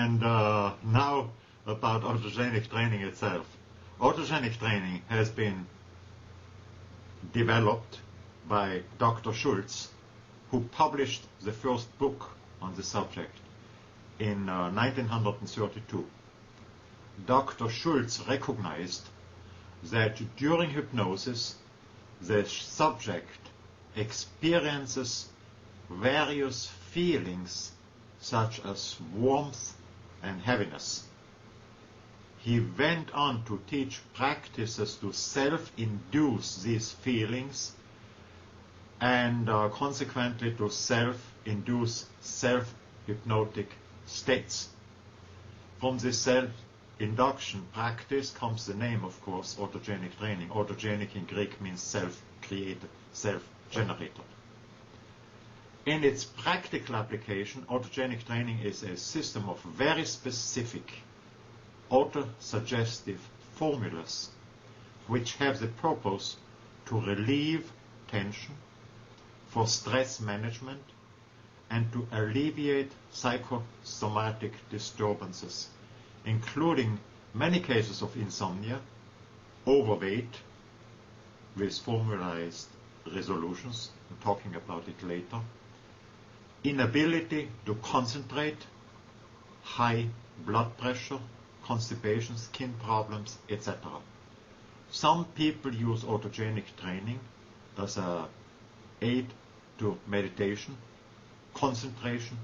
And now about autogenic training itself. Autogenic training has been developed by Dr. Schultz, who published the first book on the subject in 1932. Dr. Schultz recognized that during hypnosis the subject experiences various feelings such as warmth and heaviness. He went on to teach practices to self-induce these feelings and consequently to self-induce self-hypnotic states. From this self-induction practice comes the name, of course, autogenic training. Autogenic in Greek means self-created, self-generated. In its practical application, autogenic training is a system of very specific autosuggestive formulas which have the purpose to relieve tension, for stress management, and to alleviate psychosomatic disturbances, including many cases of insomnia, overweight, with formalized resolutions, I'm talking about it later, inability to concentrate, high blood pressure, constipation, skin problems, etc. Some people use autogenic training as an aid to meditation, concentration,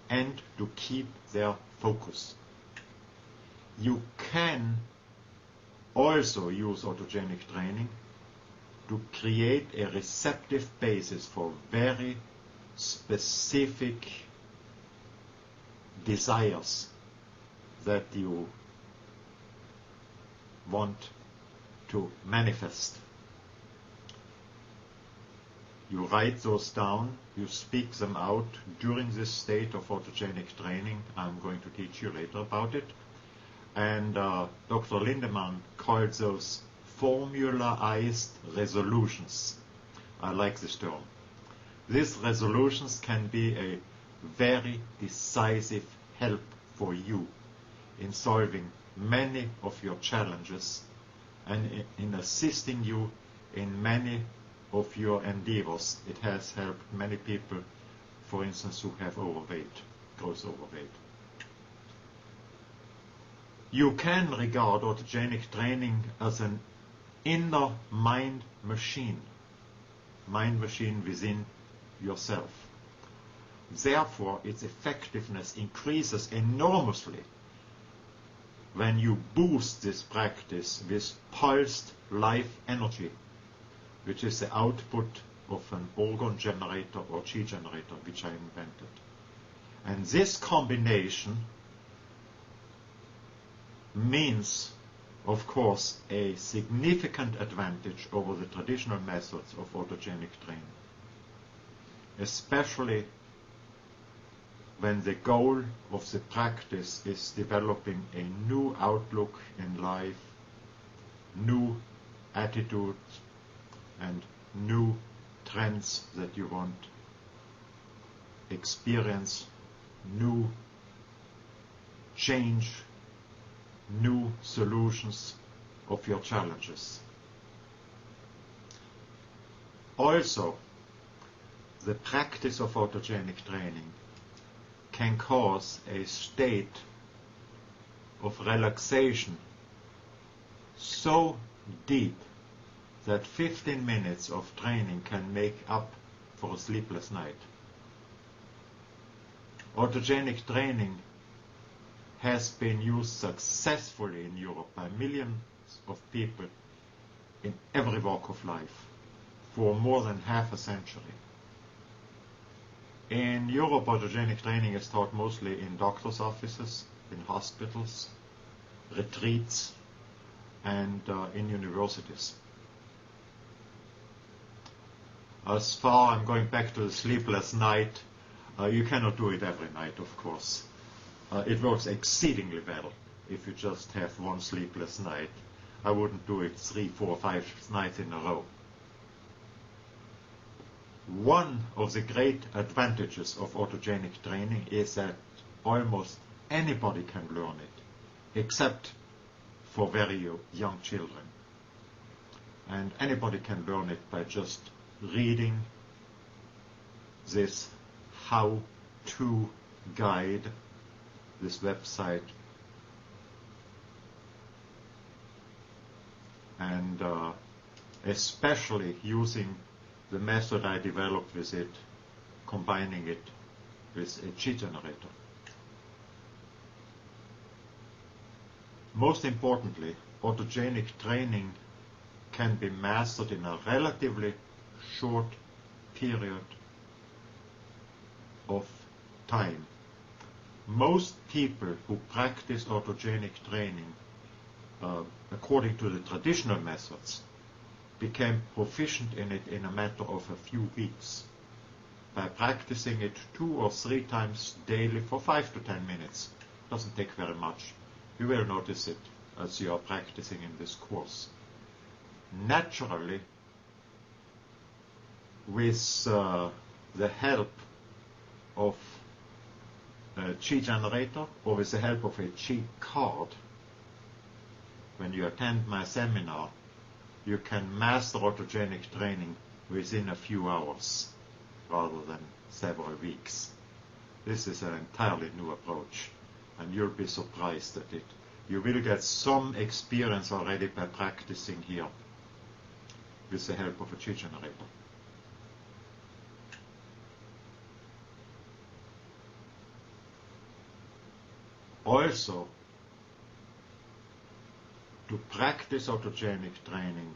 and to keep their focus. You can also use autogenic training to create a receptive basis for very specific desires that you want to manifest. You write those down, you speak them out during this state of autogenic training. I'm going to teach you later about it. And Dr. Lindemann called those formulaized resolutions. I like this term. These resolutions can be a very decisive help for you in solving many of your challenges and in assisting you in many of your endeavors. It has helped many people, for instance, who have overweight, gross overweight. You can regard autogenic training as an inner mind machine within yourself. Therefore, its effectiveness increases enormously when you boost this practice with pulsed life energy, which is the output of an organ generator or chi generator, which I invented. And this combination means, of course, a significant advantage over the traditional methods of autogenic training, especially when the goal of the practice is developing a new outlook in life, new attitudes, and new trends that you want to experience, new change, new solutions of your challenges. Also, the practice of autogenic training can cause a state of relaxation so deep that 15 minutes of training can make up for a sleepless night. Autogenic training has been used successfully in Europe by millions of people in every walk of life for more than half a century. In Europe, autogenic training is taught mostly in doctors' offices, in hospitals, retreats, and in universities. As far, I'm going back to the sleepless night, you cannot do it every night, of course. It works exceedingly well if you just have one sleepless night. I wouldn't do it 3, 4, 5 nights in a row. One of the great advantages of autogenic training is that almost Anybody can learn it, except for very young children. And anybody can learn it by just reading this how-to guide, this website, and especially using the method I developed with it, combining it with a cheat generator. Most importantly, autogenic training can be mastered in a relatively short period of time. Most people who practice autogenic training according to the traditional methods became proficient in it in a matter of a few weeks by practicing it 2 or 3 times daily for 5 to 10 minutes. Doesn't take very much. You will notice it as you are practicing in this course. Naturally, with the help of a cheat generator or with the help of a cheat card, when you attend my seminar, you can master autogenic training within a few hours rather than several weeks. This is an entirely new approach, and you'll be surprised at it. You will get some experience already by practicing here with the help of a cheat generator. Also, to practice autogenic training,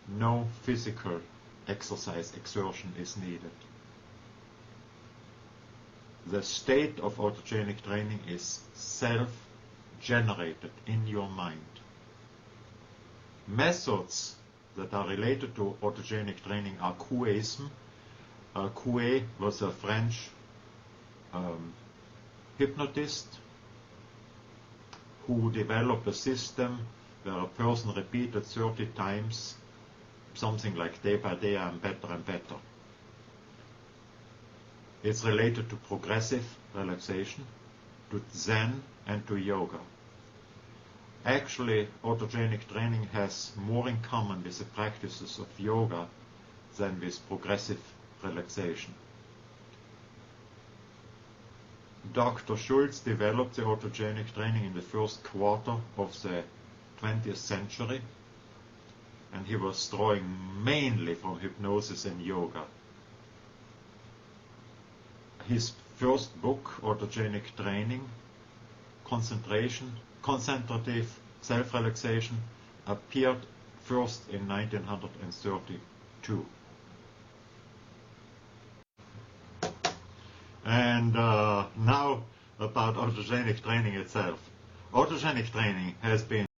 no physical exertion is needed. The state of autogenic training is self-generated in your mind. Methods that are related to autogenic training are Couéism. Coué was a French hypnotist who developed a system where a person repeated 30 times something like day by day I'm better and better. It's related to progressive relaxation, to Zen, and to yoga. Actually, autogenic training has more in common with the practices of yoga than with progressive relaxation. Dr. Schultz developed the autogenic training in the first quarter of the 20th century, and he was drawing mainly from hypnosis and yoga. His first book, Autogenic Training, Concentrative Self-Relaxation, appeared first in 1932. And now about autogenic training itself. Autogenic training has been